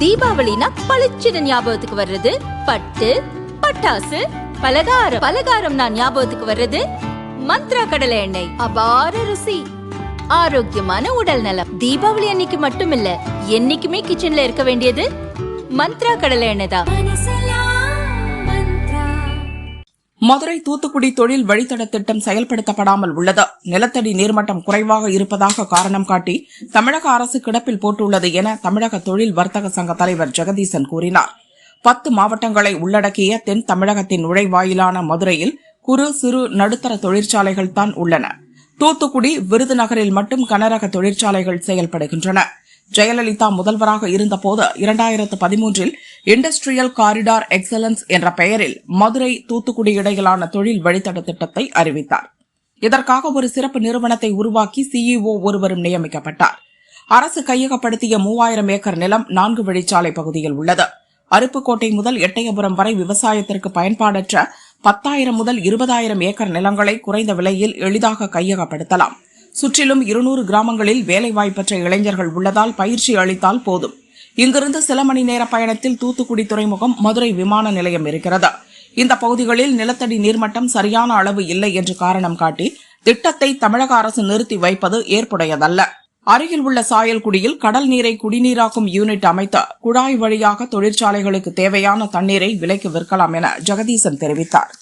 தீபாவளினா பளிச்சுன்னு ஞாபகத்துக்கு வர்றது பட்டு, பட்டாசு, பலகாரம். பலகாரம்னா ஞாபகத்துக்கு வர்றது மந்த்ரா கடலை எண்ணெய். அபார ருசி, ஆரோக்கியமான உடல் நலம். தீபாவளி அன்னைக்கு மட்டும் இல்ல, என்னைக்குமே கிச்சன்ல இருக்க வேண்டியது மந்த்ரா கடலை எண்ணெய் தான். மதுரை தூத்துக்குடி தொழில் வழித்தட திட்டம் செயல்படுத்தப்படாமல் உள்ளது. நிலத்தடி நீர்மட்டம் குறைவாக இருப்பதாக காரணம் காட்டி தமிழக அரசு கிடப்பில் போட்டுள்ளது என தமிழக தொழில் வர்த்தக சங்க தலைவர் ஜெகதீசன் கூறினார். 10 மாவட்டங்களை உள்ளடக்கிய தென் தமிழகத்தின் நுழைவாயிலான மதுரையில் குறு சிறு நடுத்தர தொழிற்சாலைகள் தான் உள்ளன. தூத்துக்குடி, விருதுநகரில் மட்டும் கனரக தொழிற்சாலைகள் செயல்படுகின்றன. ஜெயலலிதா முதல்வராக இருந்தபோது 2013இல் இண்டஸ்ட்ரியல் காரிடார் எக்ஸலன்ஸ் என்ற பெயரில் மதுரை தூத்துக்குடி இடையிலான தொழில் வழித்தட திட்டத்தை அறிவித்தார். இதற்காக ஒரு சிறப்பு நிறுவனத்தை உருவாக்கி சிஇஓ ஒருவரும் நியமிக்கப்பட்டார். அரசு கையகப்படுத்திய 3000 ஏக்கர் நிலம் 4 வழிச்சாலை பகுதியில் உள்ளது. அருப்புக்கோட்டை முதல் எட்டயபுரம் வரை விவசாயத்திற்கு பயன்பாடற்ற 10,000 முதல் 20,000 ஏக்கர் நிலங்களை குறைந்த விலையில் எளிதாக கையகப்படுத்தலாம். சுற்றிலும் 200 கிராமங்களில் வேலைவாய்ப்பற்ற இளைஞர்கள் உள்ளதால் பயிற்சி அளித்தால் போதும். இங்கிருந்து சில மணி நேர பயணத்தில் தூத்துக்குடி துறைமுகம், மதுரை விமான நிலையம் இருக்கிறது. இந்த பகுதிகளில் நிலத்தடி நீர்மட்டம் சரியான அளவு இல்லை என்று காரணம் காட்டி திட்டத்தை தமிழக அரசு நிறுத்தி வைப்பது ஏற்புடையதல்ல. அருகில் உள்ள சாயல்குடியில் கடல் நீரை குடிநீராக்கும் யூனிட் அமைத்து குழாய் வழியாக தொழிற்சாலைகளுக்கு தேவையான தண்ணீரை விலைக்கு விற்கலாம் என ஜெகதீசன் தெரிவித்தார்.